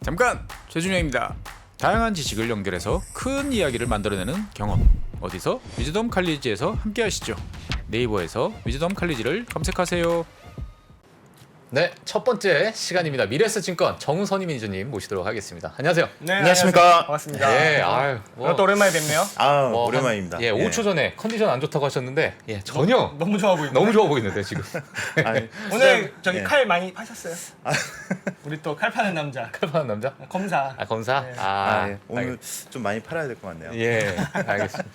잠깐! 최준영입니다. 다양한 지식을 연결해서 큰 이야기를 만들어내는 경험. 어디서? 위즈덤 칼리지에서 함께 하시죠. 네이버에서 위즈덤 칼리지를 검색하세요. 네, 첫 번째 시간입니다. 미래에셋증권 정선희 매니저님 모시도록 하겠습니다. 안녕하세요. 네, 안녕하십니까. 반갑습니다. 네, 아유, 또 오랜만에 뵙네요. 오랜만입니다. 예, 5초 전에 컨디션 안 좋다고 하셨는데, 예, 전혀 너무 좋아 보이네. 너무 좋아 보이는데 지금. 아니, 오늘 저기 예. 칼 많이 파셨어요? 우리 또 칼 파는 남자 칼파는 남자? 검사. 아, 검사? 네. 예. 오늘 좀 많이 팔아야 될 것 같네요. 예, 알겠습니다.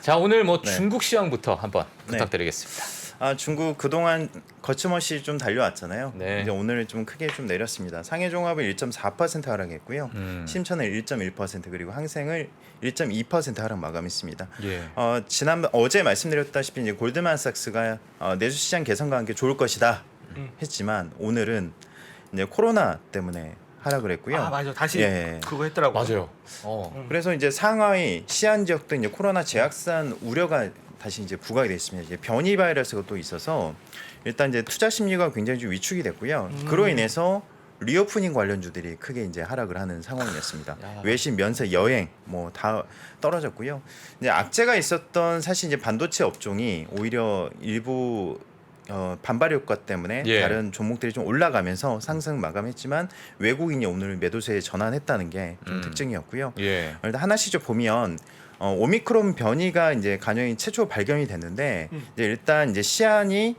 자, 오늘 뭐 네. 중국 시황부터 한번 네. 부탁드리겠습니다. 중국 그동안 거침없이 좀 달려왔잖아요. 네. 이제 오늘 좀 크게 좀 내렸습니다. 상해 종합은 1.4% 하락했고요. 심천은 1.1% 그리고 항생을 1.2% 하락 마감했습니다. 예. 어제 말씀드렸다시피 이제 골드만삭스가 내수 시장 개선과 함께 좋을 것이다 했지만 오늘은 이제 코로나 때문에 하락을 했고요. 아 맞아. 다시 예. 그거 했더라고. 맞아요. 그래서 이제 상하이 시안 지역도 이제 코로나 재확산 우려가 다시 이제 부각이 됐습니다. 이제 변이 바이러스가 또 있어서 일단 이제 투자 심리가 굉장히 좀 위축이 됐고요. 그로 인해서 리오프닝 관련주들이 크게 이제 하락을 하는 상황이었습니다. 야. 외식, 면세, 여행 뭐 다 떨어졌고요. 이제 악재가 있었던 사실 이제 반도체 업종이 오히려 일부 반발 효과 때문에 예. 다른 종목들이 좀 올라가면서 상승 마감했지만 외국인이 오늘 매도세에 전환했다는 게 좀 특징이었고요. 예. 일단 하나씩 좀 보면 오미크론 변이가 이제 간염이 최초 발견이 됐는데 이제 일단 이제 시안이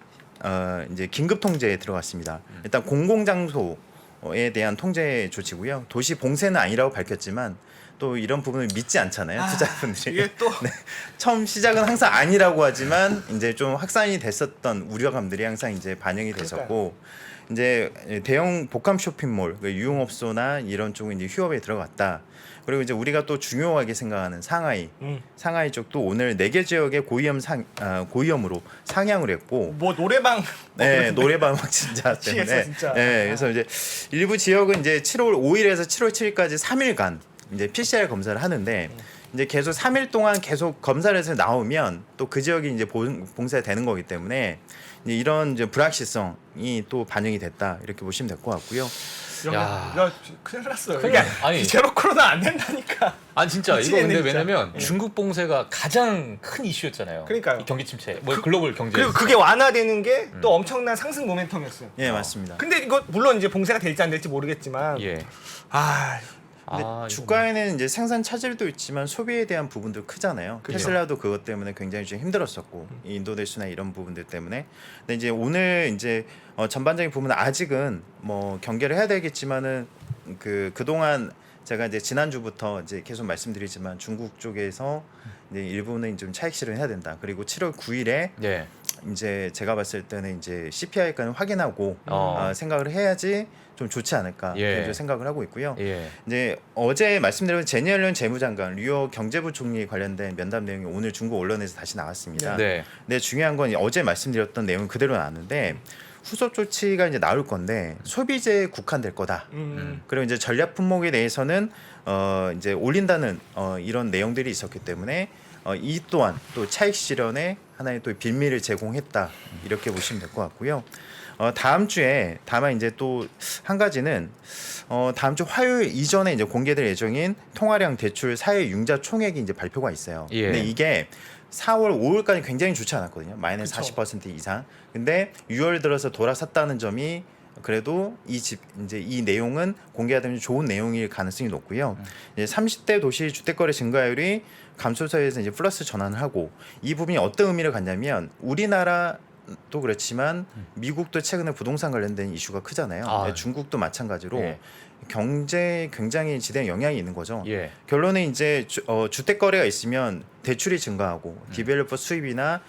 이제 긴급 통제에 들어갔습니다. 일단 공공장소에 대한 통제 조치고요. 도시 봉쇄는 아니라고 밝혔지만 또 이런 부분을 믿지 않잖아요, 투자자분들이. 이게 또 처음 시작은 항상 아니라고 하지만 이제 좀 확산이 됐었던 우려감들이 항상 이제 반영이 됐었고 이제 대형 복합 쇼핑몰, 유흥업소나 이런 쪽은 이제 휴업에 들어갔다. 그리고 이제 우리가 또 중요하게 생각하는 상하이 쪽도 오늘 4개 지역의 고위험으로 상향을 했고, 뭐 노래방. 네, 노래방 확진자 취했어, 때문에. 진짜. 네, 그래서 이제 일부 지역은 이제 7월 5일에서 7월 7일까지 3일간 이제 PCR 검사를 하는데 이제 계속 3일 동안 계속 검사를 해서 나오면 또 그 지역이 이제 봉쇄가 되는 거기 때문에 이제 이런 이제 불확실성이 또 반영이 됐다 이렇게 보시면 될 것 같고요. 야, 큰일 났어요. 큰일 이게 났- 아니. 제로 코로나 안 된다니까. 아니 진짜 이거 미치겠네, 근데 진짜. 왜냐면 예. 중국 봉쇄가 가장 큰 이슈였잖아요. 그러니까요. 이 경기 침체, 뭐 글로벌 경제. 그리고 그게 완화되는 게 또 엄청난 상승 모멘텀이었어요. 예, 맞습니다. 근데 이거 물론 이제 봉쇄가 될지 안 될지 모르겠지만 예. 아 근데 이거 주가에는 이제 생산 차질도 있지만 소비에 대한 부분도 크잖아요. 그죠. 테슬라도 그것 때문에 굉장히 좀 힘들었었고 이 인도네시아나 이런 부분들 때문에. 근데 이제 오늘 이제 전반적인 부분은 아직은 뭐 경계를 해야 되겠지만은 그동안 제가 이제 지난주부터 이제 계속 말씀드리지만 중국 쪽에서 이제 일부는 좀 차익 실현해야 된다. 그리고 7월 9일에 예. 이제 제가 봤을 때는 이제 CPI까지 확인하고 생각을 해야지 좀 좋지 않을까 예. 개인적으로 생각을 하고 있고요. 예. 이제 어제 말씀드린 제니 옐런 재무장관 류어 경제부 총리 관련된 면담 내용이 오늘 중국 언론에서 다시 나왔습니다. 네. 근데 중요한 건 어제 말씀드렸던 내용 그대로 나왔는데 후속 조치가 이제 나올 건데 소비재에 국한될 거다. 그리고 이제 전략 품목에 대해서는 이제 올린다는 이런 내용들이 있었기 때문에 이 또한 또 차익 실현에 하나의 또 빌미를 제공했다 이렇게 보시면 될 것 같고요. 다음 주에 다만 이제 또 한 가지는 다음 주 화요일 이전에 이제 공개될 예정인 통화량 대출 사회 융자 총액이 이제 발표가 있어요. 예. 근데 이게 4월 5일까지 굉장히 좋지 않았거든요. 마이너스 그쵸. 40% 이상. 근데 6월 들어서 돌아섰다는 점이 그래도 이제 이 내용은 공개가 되면 좋은 내용일 가능성이 높고요. 이제 30대 도시 주택거래 증가율이 감소세에서 이제 플러스 전환을 하고 이 부분이 어떤 의미를 갖냐면 우리나라도 그렇지만 미국도 최근에 부동산 관련된 이슈가 크잖아요. 아. 중국도 마찬가지로 예. 경제에 굉장히 지대한 영향이 있는 거죠. 예. 결론은 이제 주택 거래가 있으면 대출이 증가하고 디벨로퍼 수입이나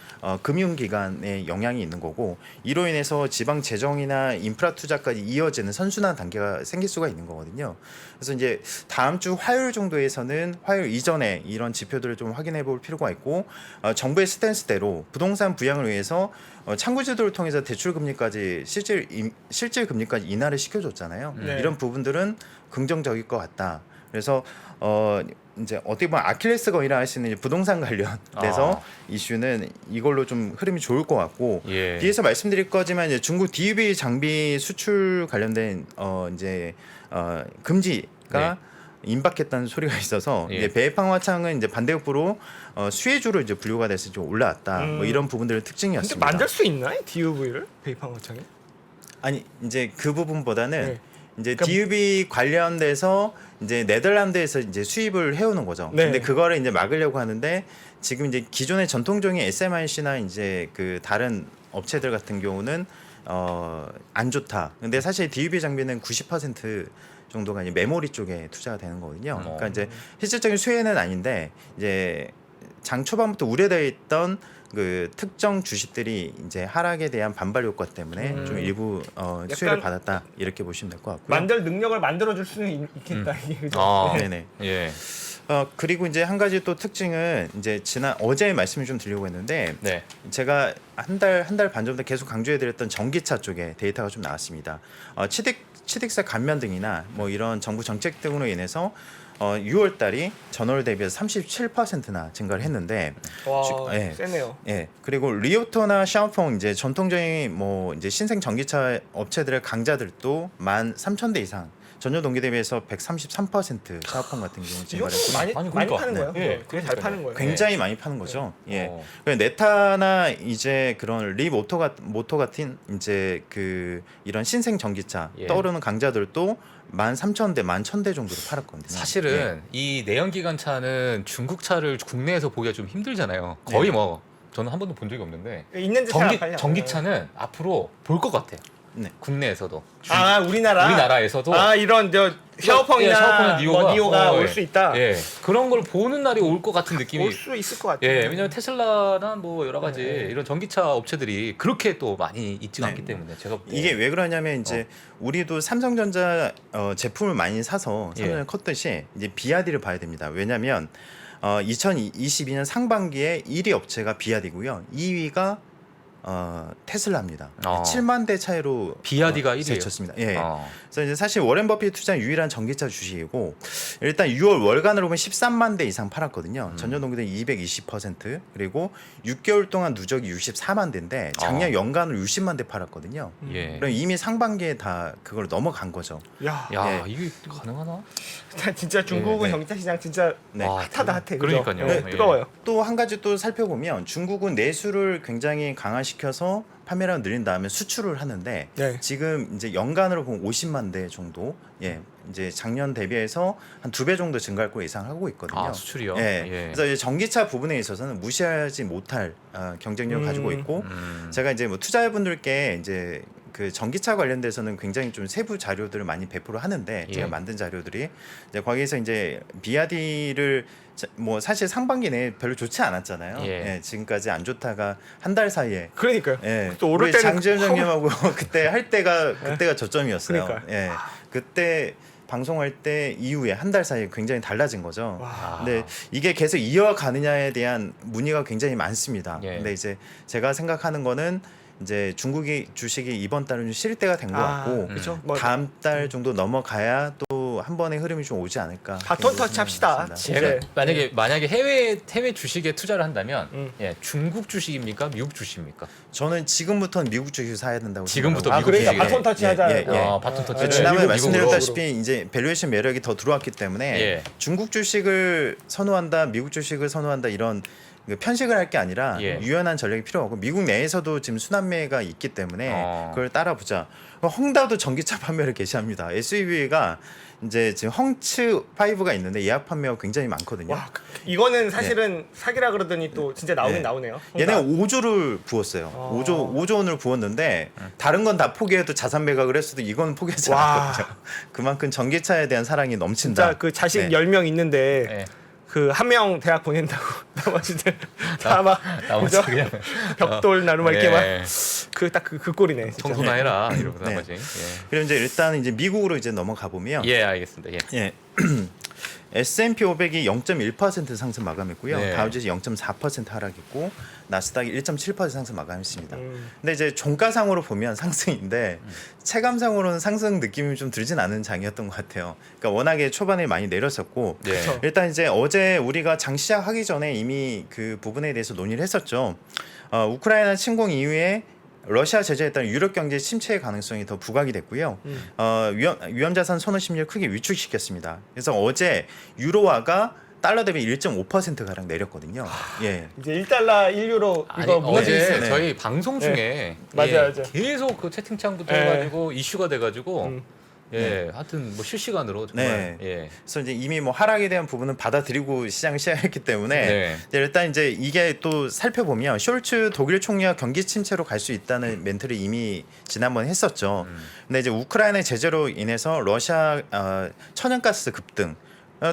금융기관에 영향이 있는 거고 이로 인해서 지방 재정이나 인프라 투자까지 이어지는 선순환 단계가 생길 수가 있는 거거든요. 그래서 이제 다음 주 화요일 정도에서는 화요일 이전에 이런 지표들을 좀 확인해 볼 필요가 있고 정부의 스탠스대로 부동산 부양을 위해서 창구제도를 통해서 대출 금리까지 실질 금리까지 인하를 시켜줬잖아요. 네. 이런 부분들은 긍정적일 것 같다. 그래서 이제 어떻게 보면 아킬레스건이라 할 수 있는 부동산 관련돼서 이슈는 이걸로 좀 흐름이 좋을 것 같고 예. 뒤에서 말씀드릴 거지만 이제 중국 DUV 장비 수출 관련된 이제 금지가 임박했다는 소리가 있어서 예. 이제 배해팡화창은 이제 반대급부로 수혜주로 이제 분류가 돼서 좀 올라왔다. 뭐 이런 부분들의 근데 특징이었습니다. 만들 수 있나요? DUV를 배입항화창에? 아니 이제 그 부분보다는 네. 이제 그러니까 DUV 관련돼서 이제 네덜란드에서 이제 수입을 해오는 거죠. 네. 근데 그거를 이제 막으려고 하는데 지금 이제 기존의 전통적인 SMIC나 이제 그 다른 업체들 같은 경우는 안 좋다. 근데 사실 DUV 장비는 90% 정도가 이제 메모리 쪽에 투자가 되는 거거든요. 그러니까 이제 실질적인 수혜는 아닌데 이제 장 초반부터 우려되어 있던 그 특정 주식들이 이제 하락에 대한 반발 효과 때문에 좀 일부 수혜를 받았다 이렇게 보시면 될 것 같고요. 만들 능력을 만들어줄 수는 있겠다 이게 그죠? 아, 네. 네네. 예. 그리고 이제 한 가지 또 특징은 이제 어제 말씀을 좀 드리려고 했는데 네. 제가 한 달 반 정도 계속 강조해드렸던 전기차 쪽에 데이터가 좀 나왔습니다. 취득세 감면 등이나 뭐 이런 정부 정책 등으로 인해서 6월 달이 전월 대비해서 37%나 증가를 했는데 와 예. 세네요. 예. 그리고 리오토나 샤오펑 이제 전통적인 뭐 이제 신생 전기차 업체들의 강자들도 13,000대 이상 전년 동기 대비해서 133% 샤오펑 같은 경우 이것도 증가했고 많이 아니, 많이 그러니까. 파는 거예요. 네. 되게 잘 파는 거예요. 굉장히 많이 파는 거죠. 예. 어. 그래서 네타나 이제 그런 립 모토 같은 이제 그 이런 신생 전기차 예. 떠오르는 강자들도 13,000대, 11,000대 정도로 팔았거든요. 사실은 이 내연기관차는 중국 차를 국내에서 보기가 좀 힘들잖아요. 거의 네. 뭐 저는 한 번도 본 적이 없는데 있는 듯 생각하냐? 전기차는 앞으로 볼 것 같아요. 네. 국내에서도 아 우리나라에서도 이런 저 샤오펑이나 샤오펑이나 뭐 니오가 올 예. 수 있다. 예. 그런 걸 보는 날이 올 것 같은 느낌이. 올 수 있을 것 같아요. 예, 왜냐면 테슬라나 뭐 여러 가지 네. 이런 전기차 업체들이 그렇게 또 많이 있지가 네. 않기 때문에 제가 볼 때. 이게 왜 그러냐면 이제 우리도 삼성전자 제품을 많이 사서 예. 삼성을 컸듯이 이제 비아디를 봐야 됩니다. 왜냐하면 2022년 상반기에 1위 업체가 비아디고요. 2위가 테슬라입니다. 7만 대 차이로 비아디가 1위예요. 제쳤습니다. 예. 어. 그래서 이제 사실 워렌 버핏이 투자한 유일한 전기차 주식이고 일단 6월 월간으로 보면 13만 대 이상 팔았거든요. 전년 동기 대비 220% 그리고 6개월 동안 누적이 64만 대인데 작년 연간으로 60만 대 팔았거든요. 예. 그럼 이미 상반기에 다 그걸 넘어간 거죠. 야, 야, 예. 이게 가능하나? 진짜 중국은 네. 전기차 시장 진짜 네. 와, 핫하다 핫해. 그죠? 그러니까요. 네, 예. 뜨거워요. 또 한 가지 또 살펴보면 중국은 내수를 굉장히 강화시켜서 판매량을 늘린 다음에 수출을 하는데 네. 지금 이제 연간으로 보면 50만 대 정도 이제 작년 대비해서 한 2배 정도 증가할 거 예상하고 있거든요. 아, 수출이요? 예. 예. 그래서 이제 전기차 부분에 있어서는 무시하지 못할 경쟁력을 가지고 있고 제가 이제 뭐 투자자분들께 이제 그 전기차 관련돼서는 굉장히 좀 세부 자료들을 많이 배포를 하는데 예. 제가 만든 자료들이 이제 거기에서 이제 비아디를 뭐 사실 상반기 내에 별로 좋지 않았잖아요. 예. 예, 지금까지 안 좋다가 한 달 사이에 그러니까요. 예, 또 오를 우리 때는 장재현장님하고 그때 할 때가 그때가 저점이었어요. 그러니까요. 예, 그때 방송할 때 이후에 한 달 사이에 굉장히 달라진 거죠. 와. 근데 이게 계속 이어가느냐에 대한 문의가 굉장히 많습니다. 예. 근데 이제 제가 생각하는 거는 이제 중국이 주식이 이번 달은 좀 실 때가 된 것 같고 그렇죠. 뭐 다음 달 정도 넘어가야 또 한 번의 흐름이 좀 오지 않을까. 바톤 그런 터치 합시다. 생각이 제가 이제- 만약에 해외 주식에 투자를 한다면 예, 중국 주식입니까? 미국 주식입니까? 저는 지금부터는 미국 주식 사야 된다고 지금부터 생각하고 그러니까 미국 바톤 터치 하자. 예, 예. 바톤 터치. 네. 지난번에 미국, 말씀드렸다시피 이제 밸류에이션 매력이 더 들어왔기 때문에 예. 중국 주식을 선호한다, 미국 주식을 선호한다 이런 그 편식을 할 게 아니라 예. 유연한 전략이 필요하고 미국 내에서도 지금 순환매가 있기 때문에 어. 그걸 따라보자. 헝다도 전기차 판매를 개시합니다. SUV가 이제 지금 헝츠 5가 있는데 예약 판매가 굉장히 많거든요. 와, 이거는 사실은 사기라 그러더니 또 진짜 나오긴 네. 나오네요. 얘네 그러니까 5조를 부었어요. 어. 5조 원을 부었는데 다른 건 다 포기해도 자산 매각을 했어도 이건 포기하지 와. 않았거든요. 그만큼 전기차에 대한 사랑이 넘친다. 진짜 그 자식 네. 10명 있는데 예. 그 한 명 대학 보낸다고 나머지들 다막 나머지 그냥 벽돌 나루마 이렇게 예. 막그 꼴이네. 진짜. 청소나 해라 이러고 네. 나머지. 그럼 이제 일단 이제 미국으로 이제 넘어가 보면 예, 알겠습니다. 예. 예. S&P 500이 0.1% 상승 마감했고요. 네. 다우지수 0.4% 하락했고 나스닥이 1.7% 상승 마감했습니다. 음. 근데 이제 종가상으로 보면 상승인데 체감상으로는 상승 느낌이 좀 들진 않은 장이었던 것 같아요. 그러니까 워낙에 초반에 많이 내렸었고 예. 그쵸. 일단 이제 어제 우리가 장 시작하기 전에 이미 그 부분에 대해서 논의를 했었죠. 우크라이나 침공 이후에 러시아 제재에 따른 유럽 경제 침체의 가능성이 더 부각이 됐고요. 위험자산 선호 심리를 크게 위축시켰습니다. 그래서 어제 유로화가 달러 대비 1.5% 가량 내렸거든요. 예. 이제 1달러 1유로 아니, 이거 무너질 수 어제 있어요. 저희 방송 중에 맞아요. 계속 그 채팅창부터 예. 해가지고 이슈가 돼가지고 예, 네. 하여튼 뭐 실시간으로 정말 네. 예. 그래서 이제 이미 뭐 하락에 대한 부분은 받아들이고 시장을 시작했기 때문에 네. 이제 일단 이제 이게 또 살펴보면 숄츠 독일 총리가 경기 침체로 갈 수 있다는 멘트를 이미 지난번에 했었죠. 근데 이제 우크라이나 제재로 인해서 러시아 천연가스 급등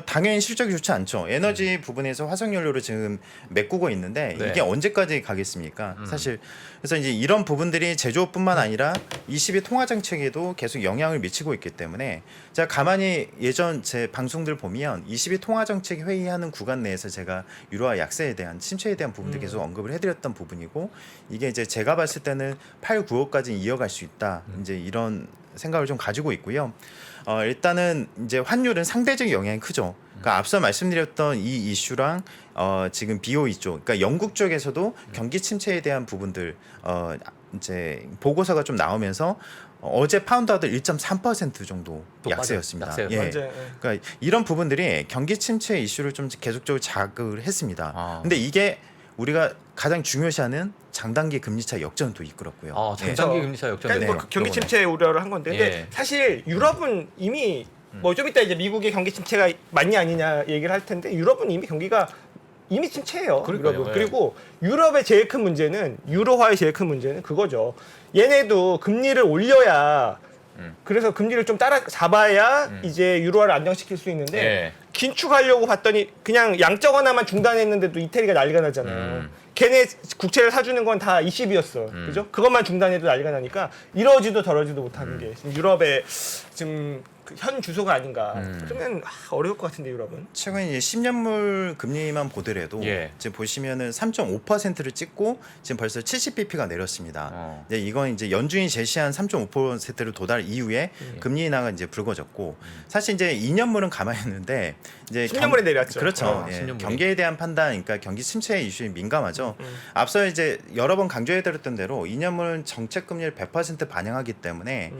당연히 실적이 좋지 않죠. 에너지 부분에서 화석연료를 지금 메꾸고 있는데 네. 이게 언제까지 가겠습니까? 사실 그래서 이제 이런 부분들이 제조업뿐만 아니라 22 통화 정책에도 계속 영향을 미치고 있기 때문에 제가 가만히 예전 제 방송들 보면 22 통화 정책 회의하는 구간 내에서 제가 유로화 약세에 대한 침체에 대한 부분들 계속 언급을 해드렸던 부분이고 이게 이제 제가 봤을 때는 8, 9월까지 이어갈 수 있다. 이제 이런 생각을 좀 가지고 있고요. 일단은 이제 환율은 상대적 영향이 크죠. 그러니까 앞서 말씀드렸던 이 이슈랑 지금 BOE 쪽, 그러니까 영국 쪽에서도 경기 침체에 대한 부분들 이제 보고서가 좀 나오면서 어제 파운드화도 1.3% 정도 또 약세였습니다. 약세요. 예. 맞아요. 그러니까 이런 부분들이 경기 침체 이슈를 좀 계속적으로 자극을 했습니다. 아. 근데 이게 우리가 가장 중요시하는 장단기 금리차 역전도 이끌었고요. 장단기 금리차 역전. 그러니까 뭐 네. 경기 요번에. 침체 우려를 한 건데 근데 예. 사실 유럽은 이미 뭐 좀 이따 이제 미국의 경기 침체가 맞냐 아니냐 얘기를 할 텐데 유럽은 이미 경기가 이미 침체예요. 그러니까요, 유럽은. 예. 그리고 유럽의 제일 큰 문제는 유로화의 제일 큰 문제는 그거죠. 얘네도 금리를 올려야 그래서 금리를 좀 따라잡아야 이제 유로화를 안정시킬 수 있는데 예. 긴축하려고 봤더니 그냥 양적 완화만 중단했는데도 이태리가 난리가 나잖아요. 걔네 국채를 사주는 건 다 20이었어. 그죠? 그것만 중단해도 난리가 나니까 이러지도 저러지도 못하는 게 지금 유럽의 지금 그 현 주소가 아닌가. 그러면 어려울 것 같은데 유럽은. 최근 이제 10년물 금리만 보더라도 예. 지금 보시면은 3.5%를 찍고 지금 벌써 70bp가 내렸습니다. 이제 이건 이제 연준이 제시한 3.5%를 도달 이후에 금리 인하가 이제 불거졌고 사실 이제 2년물은 가만히 있는데 이제 10년물에 내렸죠. 그렇죠. 예, 10년물이. 경기에 대한 판단, 그러니까 경기 침체 이슈에 민감하죠. 앞서 이제 여러 번 강조해드렸던 대로 2년물은 정책 금리를 100% 반영하기 때문에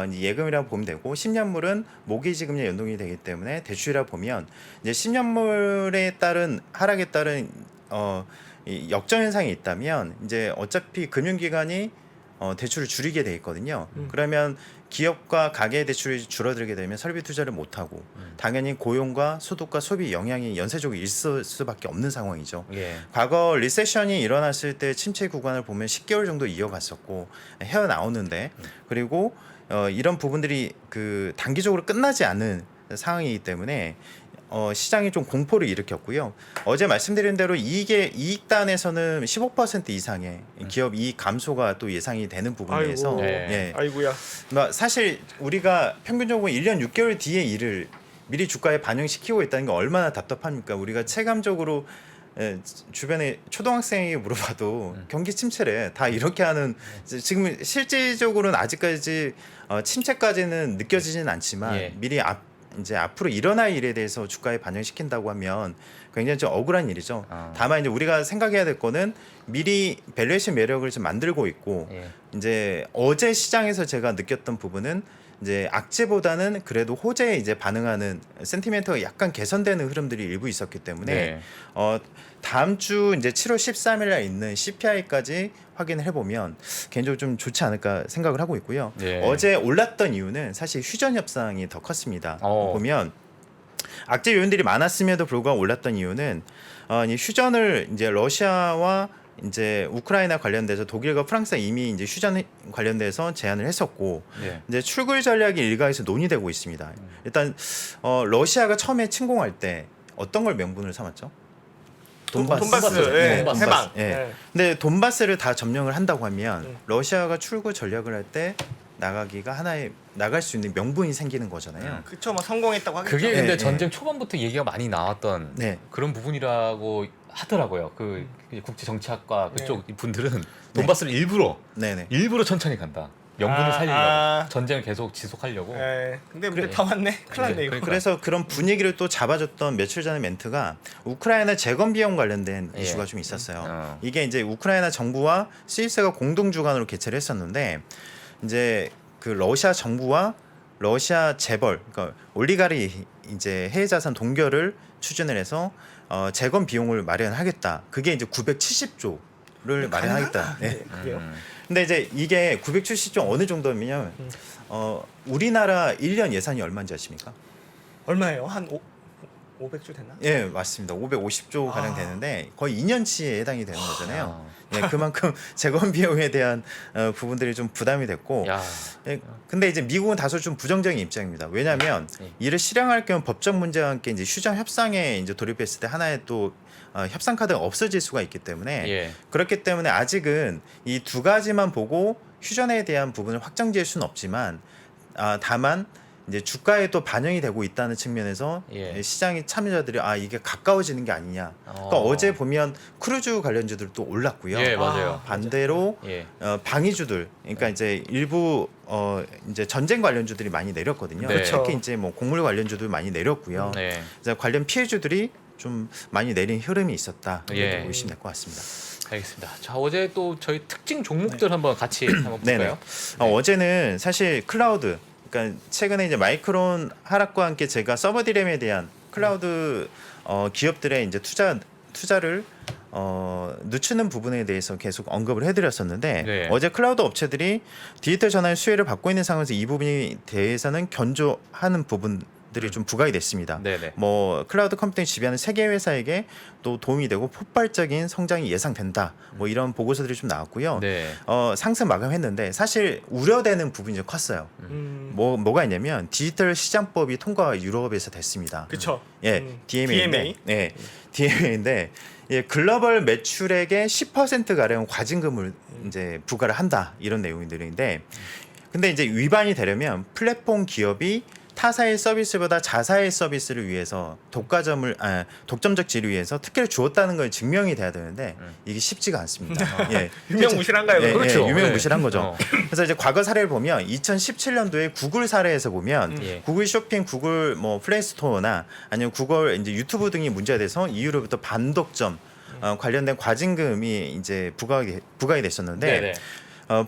이제 예금이라고 보면 되고 10년물은 모기지 금리 연동이 되기 때문에 대출이라 보면 이제 10년물에 따른 하락에 따른 이 역전 현상이 있다면 이제 어차피 금융기관이 대출을 줄이게 돼 있거든요. 그러면 기업과 가계 대출이 줄어들게 되면 설비 투자를 못 하고 당연히 고용과 소득과 소비 영향이 연쇄적으로 있을 수밖에 없는 상황이죠. 예. 과거 리세션이 일어났을 때 침체 구간을 보면 10개월 정도 이어갔었고 헤어나오는데 그리고 이런 부분들이 그 단기적으로 끝나지 않는 상황이기 때문에 시장이 좀 공포를 일으켰고요. 어제 말씀드린 대로 이익단에서는 15% 이상의 기업 이익 감소가 또 예상이 되는 부분에서 아이고. 네. 아이고야. 사실 우리가 평균적으로 1년 6개월 뒤에 일을 미리 주가에 반영시키고 있다는 게 얼마나 답답합니까? 우리가 체감적으로 주변에 초등학생에게 물어봐도 경기 침체래 다 이렇게 하는 지금 실질적으로는 아직까지 침체까지는 느껴지진 않지만 예. 미리 이제 앞으로 일어날 일에 대해서 주가에 반영시킨다고 하면 굉장히 좀 억울한 일이죠. 다만 이제 우리가 생각해야 될 거는 미리 밸류에이션 매력을 좀 만들고 있고 예. 이제 어제 시장에서 제가 느꼈던 부분은 이제 악재보다는 그래도 호재에 이제 반응하는 센티멘트가 약간 개선되는 흐름들이 일부 있었기 때문에 네. 다음 주 이제 7월 13일날 있는 CPI까지 확인을 해보면 개인적으로 좀 좋지 않을까 생각을 하고 있고요. 네. 어제 올랐던 이유는 사실 휴전 협상이 더 컸습니다. 보면 악재 요인들이 많았음에도 불구하고 올랐던 이유는 이 휴전을 이제 러시아와 이제 우크라이나 관련돼서 독일과 프랑스가 이미 이제 휴전 관련돼서 제안을 했었고 예. 이제 출굴 전략이 일각에서 논의되고 있습니다. 일단 러시아가 처음에 침공할 때 어떤 걸 명분을 삼았죠? 돈바스. 예. 예. 돈바스. 해방. 예. 예. 근데 돈바스를 다 점령을 한다고 하면 러시아가 출구 전략을 할 때 나가기가 하나의 나갈 수 있는 명분이 생기는 거잖아요. 그쵸, 뭐 성공했다고 하겠죠. 그게 근데 예, 전쟁 초반부터 얘기가 많이 나왔던 네. 그런 부분이라고 하더라고요. 그 국제 정치학과 그쪽 분들은 돈바스를 일부러 네네. 일부러 천천히 간다. 명분을 살리려고 아. 전쟁을 계속 지속하려고. 근데 문제 다 왔네. 큰일 났네 이거. 그러니까. 그래서 그런 분위기를 또 잡아줬던 며칠 전의 멘트가 우크라이나 재건 비용 관련된 예. 이슈가 좀 있었어요. 이게 이게 이제 우크라이나 정부와 스위스가 공동 주관으로 개최를 했었는데 이제 그 러시아 정부와 러시아 재벌, 그러니까 올리가리 이제 해외 자산 동결을 추진을 해서 재건 비용을 마련하겠다. 그게 이제 970조를 마련하겠다. 네. 그게요? 근데 이제 이게 970조 어느 정도면요? 우리나라 1년 예산이 얼마인지 아십니까? 얼마예요? 한 500조 되나? 예, 맞습니다. 550조 가량 되는데 거의 2년치에 해당이 되는 거잖아요. 예, 그만큼 재건 비용에 대한 부분들이 좀 부담이 됐고. 야. 예, 근데 이제 미국은 다소 좀 부정적인 입장입니다. 왜냐하면 네. 이를 실행할 경우 법적 문제와 함께 이제 휴전 협상에 이제 돌입했을 때 하나의 또 협상 카드가 없어질 수가 있기 때문에 예. 그렇기 때문에 아직은 이 두 가지만 보고 휴전에 대한 부분을 확정지을 수는 없지만 다만 이제 주가에 또 반영이 되고 있다는 측면에서 예. 시장의 참여자들이 이게 가까워지는 게 아니냐. 그러니까 어제 보면 크루즈 관련주들도 올랐고요. 예, 맞아요. 반대로 예. 방위주들, 그러니까 이제 일부 이제 전쟁 관련주들이 많이 내렸거든요. 네. 특히 이제 뭐 곡물 관련주들 많이 내렸고요. 네. 그래서 관련 피해주들이 좀 많이 내린 흐름이 있었다. 이렇게 예. 보시면 될 것 같습니다. 알겠습니다. 자, 어제 또 저희 특징 종목들 한번 같이 한번 볼까요? 어제는 사실 클라우드, 그러니까 최근에 이제 마이크론 하락과 함께 제가 서버 디램에 대한 클라우드 기업들의 이제 투자를 늦추는 부분에 대해서 계속 언급을 해드렸었는데 네. 어제 클라우드 업체들이 디지털 전환 수혜를 받고 있는 상황에서 이 부분에 대해서는 견조하는 부분들이 좀 부각이 됐습니다. 네네. 뭐 클라우드 컴퓨팅 지배하는 세계 회사에게 또 도움이 되고 폭발적인 성장이 예상된다. 뭐 이런 보고서들이 좀 나왔고요. 네. 상승 마감했는데 사실 우려되는 부분이 좀 컸어요. 뭐가 있냐면 디지털 시장법이 통과가 유럽에서 됐습니다. 그쵸. 예, DMA인데, DMA. 네, DMA인데 예, 글로벌 매출액의 10% 가량 과징금을 이제 부과를 한다 이런 내용들인데, 근데 이제 위반이 되려면 플랫폼 기업이 타사의 서비스보다 자사의 서비스를 위해서 독점적 질을 위해서 특혜를 주었다는 걸 증명이 돼야 되는데 이게 쉽지가 않습니다. 예. 유명무실한가요? 예, 그렇죠. 예, 유명무실한 네. 거죠. 그래서 이제 과거 사례를 보면 2017년도에 구글 사례에서 보면 예. 구글 쇼핑, 구글 뭐 플레이스토어나 아니면 구글 이제 유튜브 등이 문제가 돼서 이후로부터 반독점 관련된 과징금이 이제 부과가 됐었는데 네네.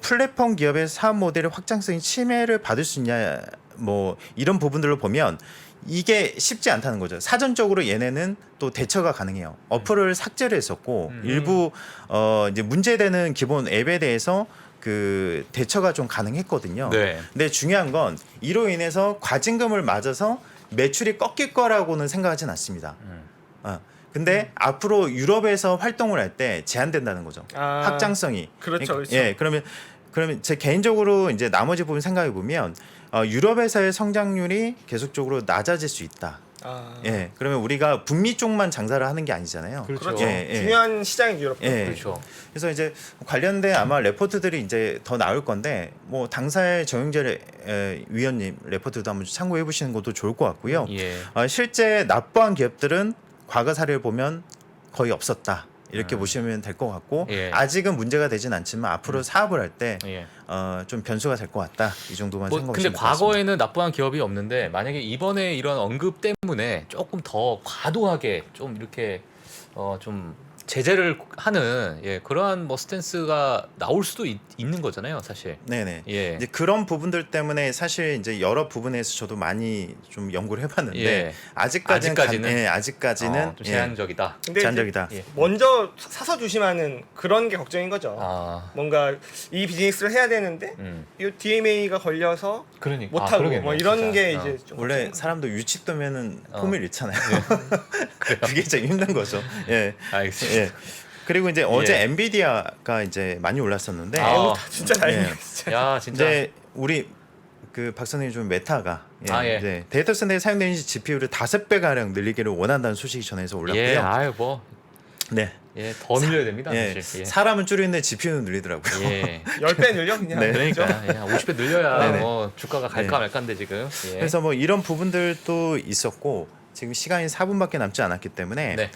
플랫폼 기업의 사업 모델의 확장성이 침해를 받을 수 있냐 뭐 이런 부분들을 보면 이게 쉽지 않다는 거죠. 사전적으로 얘네는 또 대처가 가능해요. 어플을 삭제를 했었고 일부 이제 문제되는 기본 앱에 대해서 그 대처가 좀 가능했거든요. 네. 근데 중요한 건 이로 인해서 과징금을 맞아서 매출이 꺾일 거라고는 생각하진 않습니다. 근데 앞으로 유럽에서 활동을 할 때 제한된다는 거죠. 확장성이. 그렇죠, 그렇죠. 예, 그러면 제 개인적으로 이제 나머지 부분 생각해 보면 유럽에서의 성장률이 계속적으로 낮아질 수 있다. 예, 그러면 우리가 북미 쪽만 장사를 하는 게 아니잖아요. 그렇죠. 예, 예. 중요한 시장이 유럽. 예. 그렇죠. 그래서 이제 관련된 아마 레포트들이 이제 더 나올 건데 뭐 당사의 정영재 위원님 레포트도 한번 참고해 보시는 것도 좋을 것 같고요. 예. 실제 납부한 기업들은 과거 사례를 보면 거의 없었다. 이렇게 보시면 될 것 같고 예. 아직은 문제가 되진 않지만 앞으로 사업을 할 때 좀 예. 변수가 될 것 같다. 이 정도만 뭐 생각하시면 근데 과거에는 납부한 기업이 없는데 만약에 이번에 이런 언급 때문에 조금 더 과도하게 좀 이렇게 좀 제재를 하는 그러한 뭐 스탠스가 나올 수도 있는 거잖아요, 사실. 네네. 예. 이제 그런 부분들 때문에 사실 이제 여러 부분에서 저도 많이 좀 연구를 해봤는데 예. 아직까지는 좀 제한적이다. 근데 제한적이다. 예. 먼저 사서 조심하는 그런 게 걱정인 거죠. 뭔가 이 비즈니스를 해야 되는데 이 DMA가 걸려서 그러니까 못 하고 그러겠네요, 뭐 이런 진짜. 게 이제 좀 원래 걱정인 사람도 유칙되면은 폼을 잃잖아요. 그게 제일 힘든 거죠. 예. 알겠습니다. 예. 그리고 이제 어제 예. 엔비디아가 이제 많이 올랐었는데 거죠. 진짜 다행이야. 예. 진짜. 야, 진짜. 이제 우리 그 박사님 좀 메타가 예. 이제 데이터 센터에 사용되는 GPU를 5배 가량 늘리기를 원한다는 소식이 전해서 올랐고요. 예, 아유 뭐. 네. 예, 더 늘려야 됩니다, 예. 사실. 예. 사람은 줄이는데 GPU는 늘리더라고요. 예. 10배 늘려 그냥. 네. 그러니까 예, 50배 늘려야 네네. 뭐 주가가 갈까 네. 말까인데 지금. 예. 그래서 뭐 이런 부분들도 있었고 지금 시간이 4분밖에 남지 않았기 때문에 네.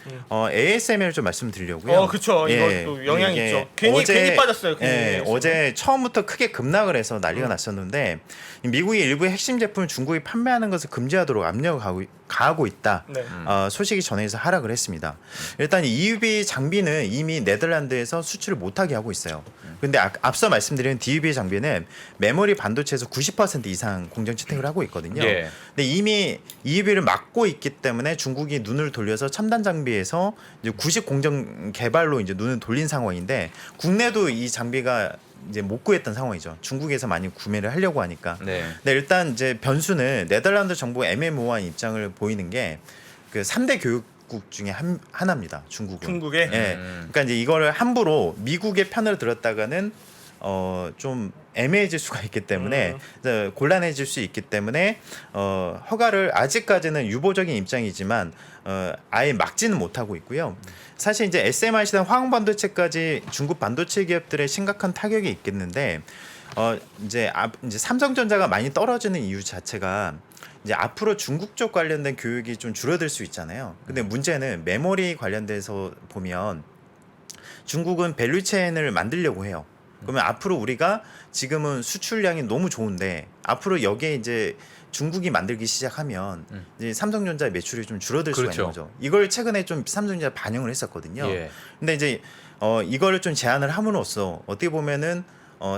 ASMR 좀 말씀드리려고요. 그쵸. 이것도 영향 이게 있죠. 괜히 빠졌어요. 괜히. 어제 처음부터 크게 급락을 해서 난리가 났었는데 미국이 일부 핵심 제품을 중국이 판매하는 것을 금지하도록 압력을 가하고 있다. 네. 소식이 전해져서 하락을 했습니다. 일단 EUV 장비는 이미 네덜란드에서 수출을 못하게 하고 있어요. 근데 앞서 말씀드린 DUV 장비는 메모리 반도체에서 90% 이상 공정 채택을 하고 있거든요. 예. 근데 이미 EUV를 막고 있기 때문에 중국이 눈을 돌려서 첨단 장비에서 이제 90 공정 개발로 이제 눈을 돌린 상황인데 국내도 이 장비가 이제 못 구했던 상황이죠. 중국에서 많이 구매를 하려고 하니까. 네. 근데 일단 이제 변수는 네덜란드 정부 애매모호한 입장을 보이는 게 그 3대 교육국 중에 하나입니다. 중국은. 중국에. 예. 그러니까 이제 이거를 함부로 미국의 편을 들었다가는 좀 애매해질 수가 있기 때문에 이제 곤란해질 수 있기 때문에 허가를 아직까지는 유보적인 입장이지만 아예 막지는 못하고 있고요. 사실 이제 SMIC나 화학 반도체까지 중국 반도체 기업들의 심각한 타격이 있겠는데 이제 삼성전자가 많이 떨어지는 이유 자체가 이제 앞으로 중국 쪽 관련된 교육이 좀 줄어들 수 있잖아요. 근데 문제는 메모리 관련돼서 보면 중국은 밸류체인을 만들려고 해요. 그러면 앞으로 우리가 지금은 수출량이 너무 좋은데 앞으로 여기에 이제 중국이 만들기 시작하면 이제 삼성전자 매출이 좀 줄어들 수가 그렇죠. 있는 거죠. 이걸 최근에 좀 삼성전자 반영을 했었거든요. 예. 근데 이제 이거를 좀 제한을 함으로써 어떻게 보면은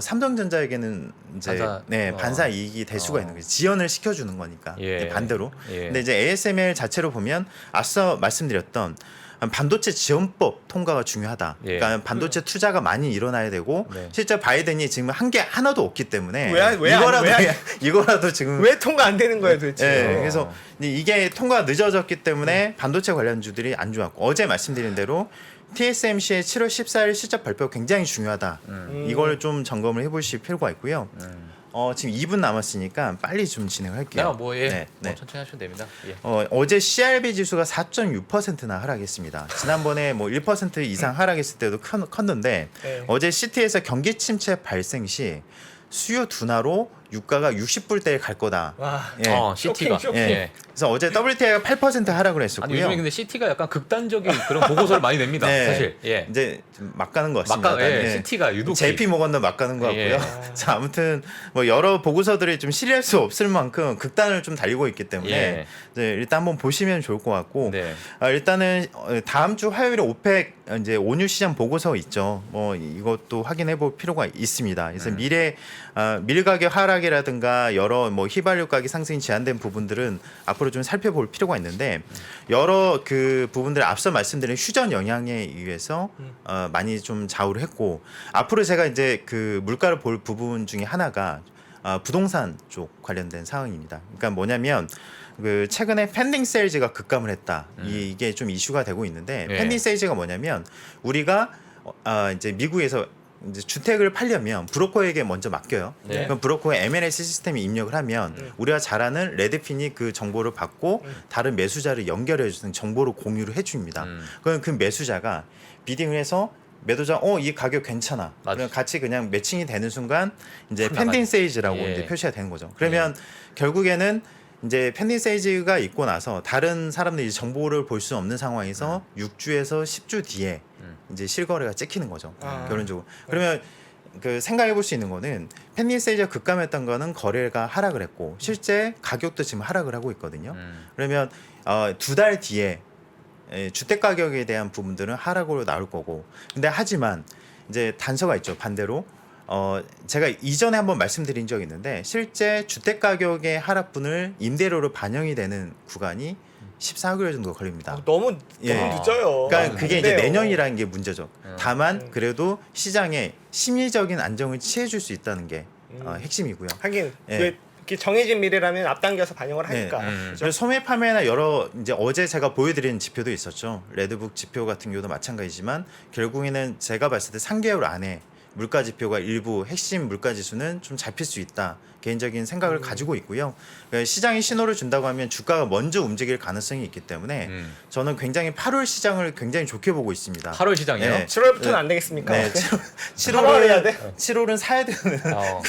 삼성전자에게는 이제 반사 이익이 될 수가 있는 거죠. 지연을 시켜주는 거니까 예. 반대로. 예. 근데 이제 ASML 자체로 보면 앞서 말씀드렸던 반도체 지원법 통과가 중요하다. 예. 그러니까 반도체 투자가 많이 일어나야 되고 네. 실제 바이든이 지금 한 게 하나도 없기 때문에 왜 이거라도 지금 왜 통과 안 되는 거예요, 도대체? 예, 그래서 이게 통과가 늦어졌기 때문에 반도체 관련주들이 안 좋았고 어제 말씀드린 대로 TSMC의 7월 14일 실적 발표 굉장히 중요하다. 이걸 좀 점검을 해보실 필요가 있고요. 지금 2분 남았으니까 빨리 좀 진행할게요. 네. 천천히 하시면 됩니다. 예. 어제 CRB 지수가 4.6%나 하락했습니다. 지난번에 뭐 1% 이상 하락했을 때도 컸는데 네. 어제 시티에서 경기 침체 발생 시 수요 둔화로 유가가 60불대에 갈 거다. 와. 예. CT가. 쇼킹. 예. 그래서 어제 WTI가 8% 하락을 했었고요. 아니 요즘에 근데 CT가 약간 극단적인 그런 보고서를 많이 냅니다. 네. 사실. 예. 이제 좀 막 가는 것 같습니다. CT가 유독 JP 모건도 막 가는 것 같고요. 예. 자, 아무튼 뭐 여러 보고서들이 좀 신뢰할 수 없을 만큼 극단을 좀 달리고 있기 때문에 예. 이제 일단 한번 보시면 좋을 것 같고 네. 일단은 다음 주 화요일에 오펙 이제 원유 시장 보고서 있죠. 뭐 이것도 확인해 볼 필요가 있습니다. 그래서 밀 가격 하락이라든가 여러 뭐 휘발유 가격 상승이 제한된 부분들은 앞으로 좀 살펴볼 필요가 있는데 여러 그 부분들 앞서 말씀드린 휴전 영향에 의해서 많이 좀 좌우를 했고 앞으로 제가 이제 그 물가를 볼 부분 중에 하나가 부동산 쪽 관련된 상황입니다. 그러니까 뭐냐면 그 최근에 펜딩 세일즈가 급감을 했다. 이게 좀 이슈가 되고 있는데 네. 펜딩 세일즈가 뭐냐면 우리가 이제 미국에서 이제 주택을 팔려면 브로커에게 먼저 맡겨요. 네. 그럼 브로커의 M&S 시스템에 입력을 하면 우리가 잘 아는 레드핀이 그 정보를 받고 다른 매수자를 연결해 주는 정보를 공유를 해줍니다. 그럼 그 매수자가 비딩을 해서 매도자 이 가격 괜찮아. 맞아. 그럼 같이 그냥 매칭이 되는 순간 이제 확 펜딩 나가죠. 세이즈라고 예. 이제 표시가 되는 거죠. 그러면 결국에는 이제 펜딩 세이즈가 있고 나서 다른 사람들이 정보를 볼 수 없는 상황에서 6주에서 10주 뒤에 이제 실거래가 찍히는 거죠. 결론적으로. 그러면 그 생각해 볼 수 있는 거는 펜딩 세이즈가 급감했던 거는 거래가 하락을 했고 실제 가격도 지금 하락을 하고 있거든요. 그러면 2달 뒤에 주택 가격에 대한 부분들은 하락으로 나올 거고 근데 하지만 이제 단서가 있죠. 반대로 제가 이전에 한번 말씀드린 적이 있는데 실제 주택 가격의 하락분을 임대료로 반영이 되는 구간이 14개월 정도 걸립니다. 너무 예. 늦어요. 그러니까 그게 이제 근데요. 내년이라는 게 문제죠. 다만 그래도 시장에 심리적인 안정을 취해줄 수 있다는 게 핵심이고요. 하긴 예. 이렇게 정해진 미래라면 앞당겨서 반영을 하니까. 그래서 소매 판매나 여러 이제 어제 제가 보여드린 지표도 있었죠. 레드북 지표 같은 경우도 마찬가지지만 결국에는 제가 봤을 때 3개월 안에 물가 지표가 일부 핵심 물가 지수는 좀 잡힐 수 있다. 개인적인 생각을 가지고 있고요. 그러니까 시장이 신호를 준다고 하면 주가가 먼저 움직일 가능성이 있기 때문에 저는 굉장히 8월 시장을 굉장히 좋게 보고 있습니다. 8월 시장이요? 네. 7월부터는 안 되겠습니까? 네, 8월 해야 돼? 7월은 사야 되는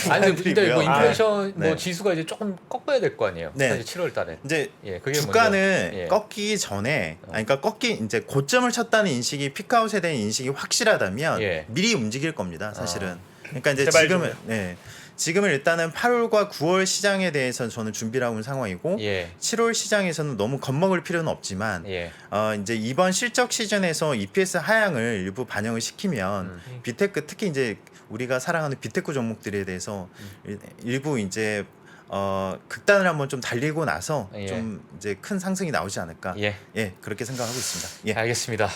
아니 근데 뭐 구간들이고요. 인플레이션 뭐 네. 지수가 이제 조금 꺾어야 될 거 아니에요. 네. 사실 7월 달에. 이제 예, 그게 주가는 먼저, 예. 꺾이기 전에 아니, 그러니까 이제 고점을 쳤다는 인식이 피크아웃에 대한 인식이 확실하다면 예. 미리 움직일 겁니다, 사실은. 그러니까 이제 제발 지금은 좀요. 지금은 일단은 8월과 9월 시장에 대해서는 저는 준비를 하고 있는 상황이고 예. 7월 시장에서는 너무 겁먹을 필요는 없지만 예. 이제 이번 실적 시즌에서 EPS 하향을 일부 반영을 시키면 비테크 특히 이제 우리가 사랑하는 비테크 종목들에 대해서 일부 이제 극단을 한번 좀 달리고 나서 예. 좀 이제 큰 상승이 나오지 않을까. 예. 그렇게 생각하고 있습니다. 예. 알겠습니다.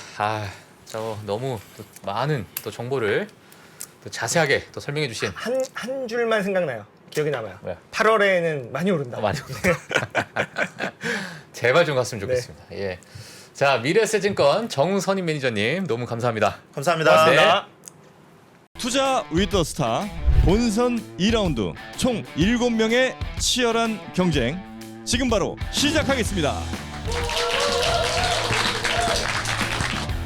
저 너무 또 많은 또 정보를 또 자세하게 또 설명해 주신 한 줄만 생각나요. 기억이 남아요. 뭐야? 8월에는 많이 오른다. 많이 제발 좀 갔으면 좋겠습니다. 예. 자, 미래에셋증권 정선임 매니저님 너무 감사합니다. 감사합니다. 네. 투자 위더 스타 본선 2라운드 총 7명의 치열한 경쟁 지금 바로 시작하겠습니다.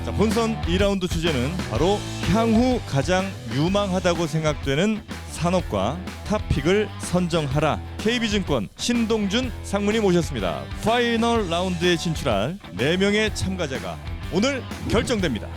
자, 본선 2라운드 주제는 바로 향후 가장 유망하다고 생각되는 산업과 탑픽을 선정하라. KB증권 신동준 상무님 모셨습니다. 파이널 라운드에 진출할 4명의 참가자가 오늘 결정됩니다.